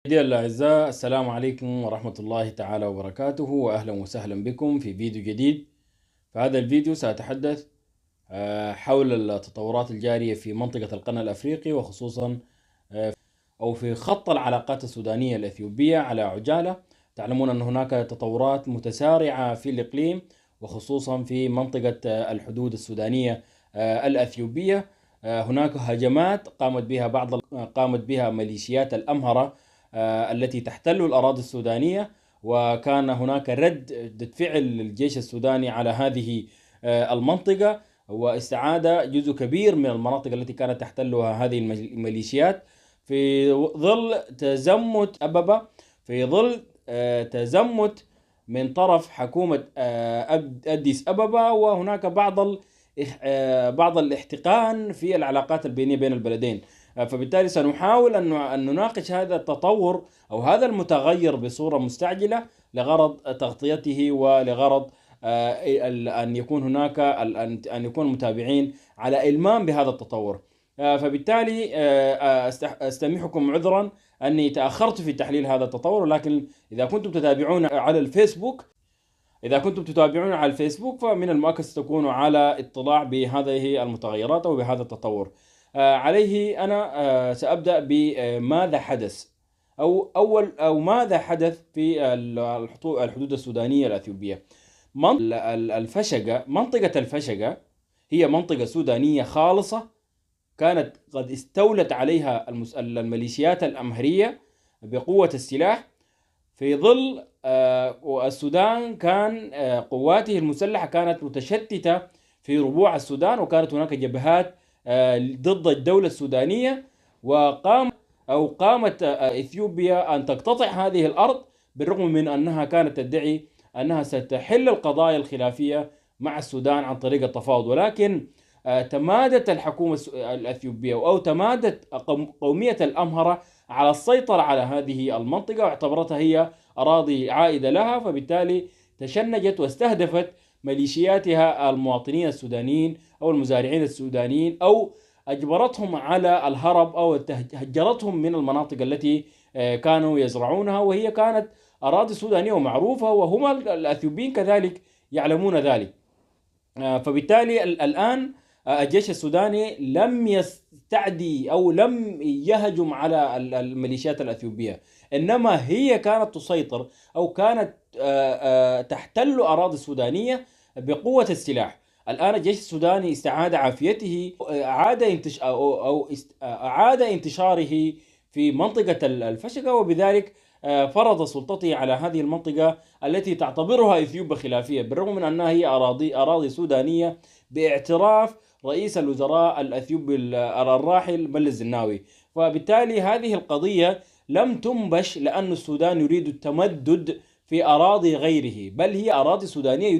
مشاهدينا الأعزاء، السلام عليكم ورحمة الله تعالى وبركاته، وأهلا وسهلا بكم في فيديو جديد. في هذا الفيديو سأتحدث حول التطورات الجارية في منطقة القرن الأفريقي، وخصوصا أو في خط العلاقات السودانية الأثيوبية على عجالة. تعلمون أن هناك تطورات متسارعة في الإقليم، وخصوصا في منطقة الحدود السودانية الأثيوبية. هناك هجمات قامت بها ميليشيات الأمهرة التي تحتل الأراضي السودانية، وكان هناك ردة فعل للجيش السوداني على هذه المنطقة، واستعاد جزء كبير من المناطق التي كانت تحتلها هذه الميليشيات في ظل تزمت أبابا، في ظل تزمت من طرف حكومة أديس أبابا، وهناك بعض الاحتقان في العلاقات البينية بين البلدين. فبالتالي سنحاول أن نناقش هذا التطور أو هذا المتغير بصورة مستعجلة لغرض تغطيته، ولغرض أن يكون المتابعين على إلمام بهذا التطور. فبالتالي أستميحكم عذرا أني تأخرت في تحليل هذا التطور، ولكن إذا كنتم تتابعون على الفيسبوك فمن المؤكد ستكونوا على اطلاع بهذه المتغيرات أو بهذا التطور. عليه أنا سأبدأ بماذا حدث أو ماذا حدث في الحدود السودانية الأثيوبية. منطقة الفشقة هي منطقة سودانية خالصة، كانت قد استولت عليها الميليشيات الأمهرية بقوة السلاح في ظل السودان. كان قواته المسلحة كانت متشتتة في ربوع السودان، وكانت هناك جبهات ضد الدولة السودانية، قامت إثيوبيا أن تقتطع هذه الأرض، بالرغم من أنها كانت تدعي أنها ستحل القضايا الخلافية مع السودان عن طريق التفاوض. ولكن تمادت الحكومة الأثيوبية أو تمادت قومية الأمهرة على السيطرة على هذه المنطقة، واعتبرتها هي أراضي عائدة لها، فبالتالي تشنجت واستهدفت ميليشياتها المواطنين السودانيين أو المزارعين السودانيين، أو أجبرتهم على الهرب أو هجرتهم من المناطق التي كانوا يزرعونها، وهي كانت أراضي سودانية ومعروفة، وهم الأثيوبيين كذلك يعلمون ذلك. فبالتالي الآن الجيش السوداني لم يستعدي أو لم يهجم على الميليشيات الأثيوبية، إنما هي كانت تسيطر أو كانت تحتل أراضي السودانية بقوة السلاح. الآن الجيش السوداني استعاد عافيته، أعاد انتشاره في منطقة الفشقة، وبذلك فرض سلطته على هذه المنطقة التي تعتبرها إثيوبيا خلافية، بالرغم من أنها هي أراضي سودانية باعتراف رئيس الوزراء الأثيوبي الراحل ملس زناوي. فبالتالي هذه القضية لم تنبش لأن السودان يريد التمدد في أراضي غيره، بل هي أراضي سودانية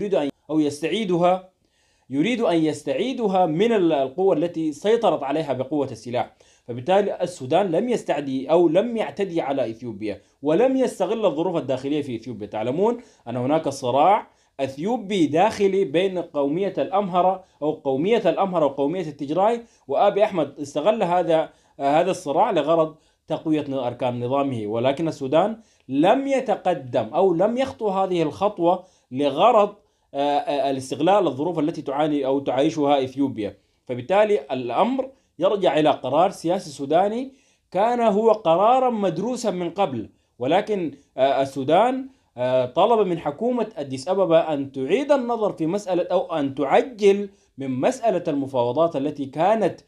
يريد أن يستعيدها من القوة التي سيطرت عليها بقوة السلاح. فبالتالي السودان لم يستعدي أو لم يعتدي على إثيوبيا، ولم يستغل الظروف الداخلية في إثيوبيا. تعلمون أن هناك صراع أثيوبي داخلي بين قومية الأمهرة وقومية التجراي، وآبي أحمد استغل هذا الصراع لغرض تقوية أركان نظامه، ولكن السودان لم يتقدم أو لم يخطو هذه الخطوة لغرض الاستغلال الظروف التي تعاني أو تعيشها إثيوبيا. فبالتالي الأمر يرجع إلى قرار سياسي سوداني كان هو قرارا مدروسا من قبل، ولكن السودان طلب من حكومة أديس أبابا أن تعيد النظر في مسألة أو أن تعجل من مسألة المفاوضات التي كانت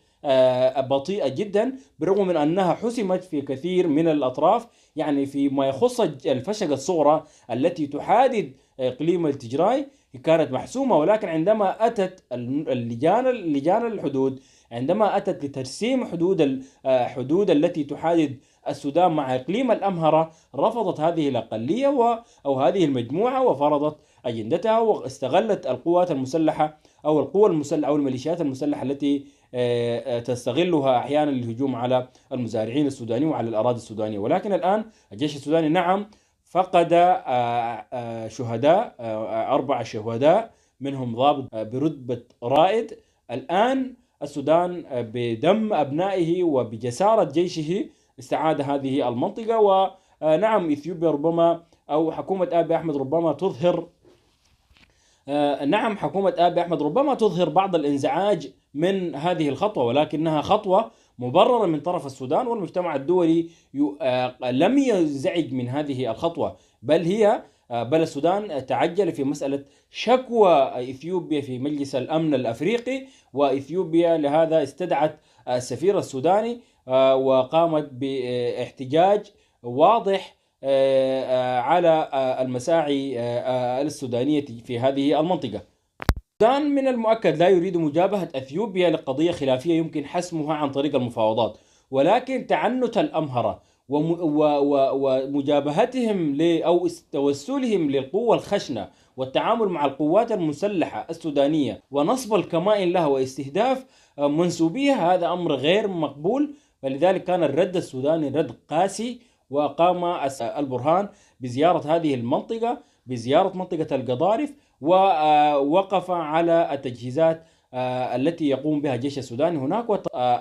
بطيئة جدا، بالرغم من أنها حسمت في كثير من الأطراف. يعني فيما يخص الفشقة الصغرى التي تحادد إقليم التجراي كانت محسومة، ولكن عندما أتت لجان الحدود، عندما أتت لترسيم حدود التي تحادد السودان مع إقليم الأمهرة، رفضت هذه الأقلية أو هذه المجموعة وفرضت أجندتها، واستغلت القوات المسلحة أو أو الميليشيات المسلحة التي تستغلها أحيانا للهجوم على المزارعين السودانيين وعلى الأراضي السودانية. ولكن الآن الجيش السوداني نعم فقد شهداء، 4 شهداء منهم ضابط برتبة رائد. الآن السودان بدم أبنائه وبجسارة جيشه استعاد هذه المنطقة، نعم إثيوبيا ربما أو حكومة آبي أحمد ربما تظهر نعم حكومة آبي أحمد ربما تظهر بعض الانزعاج من هذه الخطوة، ولكنها خطوة مبررة من طرف السودان، والمجتمع الدولي لم ينزعج من هذه الخطوة، بل السودان تعجل في مسألة شكوى إثيوبيا في مجلس الأمن الأفريقي، وإثيوبيا لهذا استدعت السفير السوداني وقامت باحتجاج واضح على المساعي السودانية في هذه المنطقة. السودان من المؤكد لا يريد مجابهة أثيوبيا لقضية خلافية يمكن حسمها عن طريق المفاوضات، ولكن تعنت الأمهرة ومجابهتهم أو توسلهم للقوة الخشنة والتعامل مع القوات المسلحة السودانية ونصب الكمائن لها واستهداف منسوبيها، هذا أمر غير مقبول. فلذلك كان الرد السوداني رد قاسي، وقام البرهان بزيارة هذه المنطقة، بزيارة منطقة القضارف، ووقف على التجهيزات التي يقوم بها الجيش السوداني هناك،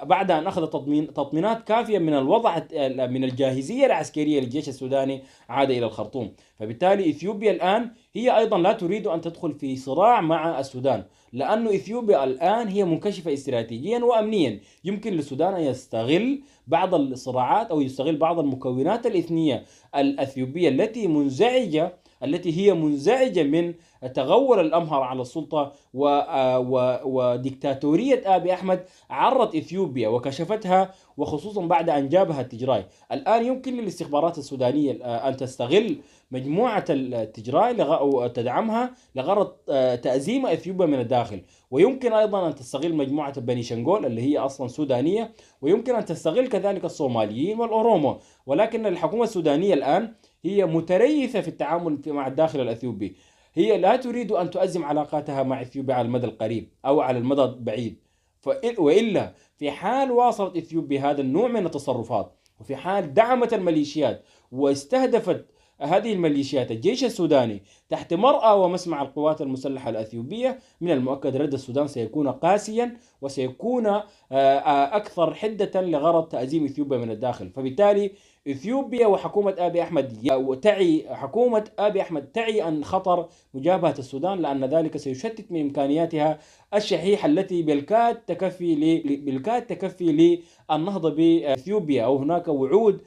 بعد أن أخذ تطمينات كافية من الوضع من الجاهزية العسكرية للجيش السوداني عاد إلى الخرطوم. فبالتالي إثيوبيا الآن هي أيضا لا تريد أن تدخل في صراع مع السودان، لأن إثيوبيا الآن هي منكشفة استراتيجيا وأمنيا، يمكن للسودان أن يستغل بعض الصراعات أو يستغل بعض المكونات الإثنية الأثيوبية التي هي منزعجة من تغول الأمهر على السلطة وديكتاتورية آبي أحمد عرت إثيوبيا وكشفتها، وخصوصا بعد أن جابها التجراي. الآن يمكن للاستخبارات السودانية أن تستغل مجموعة التجراي وتدعمها لغرض تأزيم إثيوبيا من الداخل، ويمكن أيضا أن تستغل مجموعة بني شنغول اللي هي أصلا سودانية، ويمكن أن تستغل كذلك الصوماليين والأورومو. ولكن الحكومة السودانية الآن هي متريثة في التعامل مع الداخل الأثيوبي، هي لا تريد أن تؤزم علاقاتها مع إثيوبيا على المدى القريب أو على المدى البعيد، وإلا في حال واصلت إثيوبيا هذا النوع من التصرفات، وفي حال دعمت الميليشيات واستهدفت هذه الميليشيات الجيش السوداني تحت مرأى ومسمع القوات المسلحة الأثيوبية، من المؤكد رد السودان سيكون قاسيا وسيكون أكثر حدة لغرض تأزيم إثيوبيا من الداخل. فبالتالي إثيوبيا وحكومة آبي حكومة آبي أحمد تعي أن خطر مجابهة السودان، لأن ذلك سيشتت من إمكانياتها الشحيحة التي بالكاد تكفي للنهضة بإثيوبيا. أو هناك وعود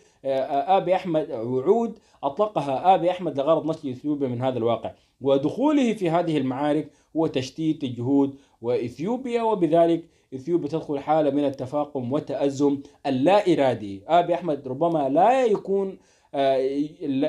أطلقها آبي أحمد لغرض نشر إثيوبيا من هذا الواقع، ودخوله في هذه المعارك هو تشتيت الجهود وإثيوبيا، وبذلك إثيوبيا تدخل حالة من التفاقم والتأزم اللا إرادي. آبي أحمد ربما لا يكون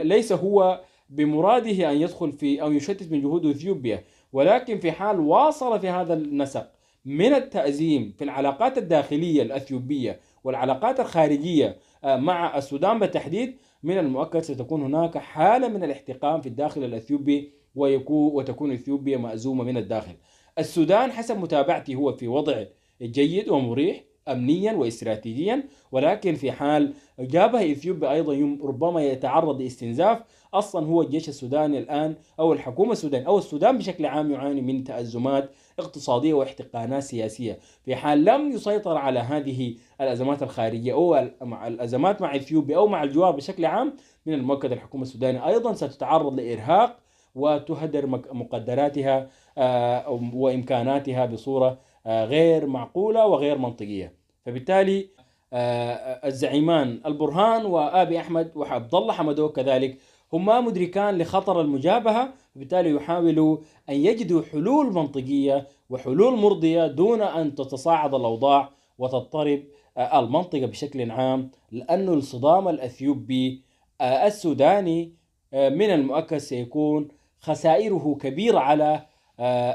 ليس هو بمراده أن يدخل في أو يشتت من جهود إثيوبيا، ولكن في حال واصل في هذا النسق من التأزيم في العلاقات الداخلية الأثيوبية والعلاقات الخارجية مع السودان بالتحديد، من المؤكد ستكون هناك حالة من الاحتقان في الداخل الأثيوبي، وتكون إثيوبيا مأزومة من الداخل. السودان حسب متابعتي هو في وضع جيد ومريح أمنيا واستراتيجيا، ولكن في حال جابه إثيوبيا أيضا ربما يتعرض لاستنزاف. أصلا هو الجيش السوداني الآن أو الحكومة السودانية أو السودان بشكل عام يعاني من تأزمات اقتصادية واحتقانات سياسية. في حال لم يسيطر على هذه الأزمات الخارجية أو الأزمات مع إثيوبيا أو مع الجوار بشكل عام، من المؤكد الحكومة السودانية أيضا ستتعرض لإرهاق وتهدر مقدراتها وإمكاناتها بصورة غير معقولة وغير منطقية. فبالتالي الزعيمان البرهان وآبي أحمد وعبد الله حمدوك كذلك هما مدركان لخطر المجابهة، وبالتالي يحاولوا أن يجدوا حلول منطقية وحلول مرضية دون أن تتصاعد الأوضاع وتضطرب المنطقة بشكل عام، لأن الصدام الأثيوبي السوداني من المؤكد سيكون خسائره كبيرة على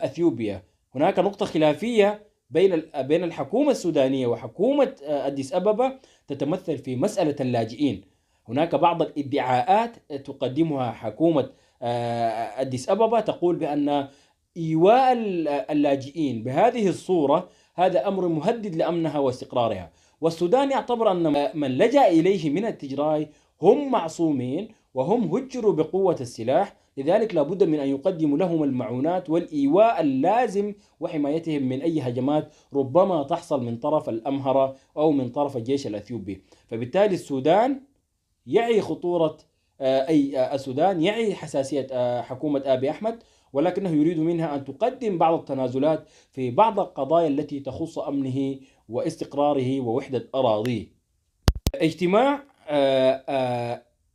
أثيوبيا. هناك نقطة خلافية بين الحكومة السودانية وحكومة أديس أبابا تتمثل في مسألة اللاجئين. هناك بعض الادعاءات تقدمها حكومة أديس أبابا تقول بأن إيواء اللاجئين بهذه الصورة هذا أمر مهدد لأمنها واستقرارها، والسودان يعتبر أن من لجأ إليه من التجراي هم معصومين وهم هجروا بقوة السلاح، لذلك لابد من أن يقدموا لهم المعونات والإيواء اللازم وحمايتهم من أي هجمات ربما تحصل من طرف الأمهرة أو من طرف الجيش الأثيوبي. فبالتالي السودان يعي خطورة أي السودان يعي حساسية حكومة آبي أحمد، ولكنه يريد منها أن تقدم بعض التنازلات في بعض القضايا التي تخص أمنه واستقراره ووحدة أراضيه. اجتماع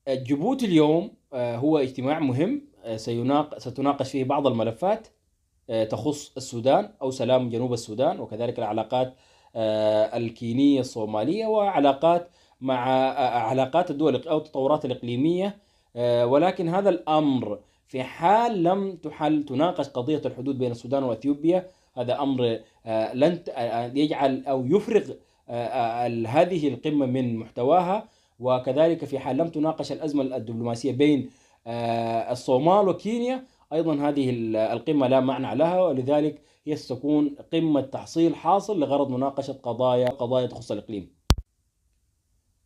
جيبوتي اليوم هو اجتماع مهم، ستناقش فيه بعض الملفات تخص السودان أو سلام جنوب السودان، وكذلك العلاقات الكينية الصومالية، وعلاقات مع علاقات الدول أو التطورات الإقليمية. ولكن هذا الأمر في حال لم تناقش قضية الحدود بين السودان وأثيوبيا، هذا أمر لن يجعل أو يفرغ هذه القمة من محتواها. وكذلك في حال لم تناقش الأزمة الدبلوماسية بين الصومال وكينيا، أيضا هذه القمة لا معنى لها، ولذلك هي ستكون قمة تحصيل حاصل لغرض مناقشة قضايا تخص الإقليم.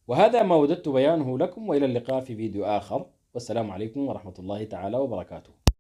وهذا ما وددت بيانه لكم، وإلى اللقاء في فيديو آخر، والسلام عليكم ورحمة الله تعالى وبركاته.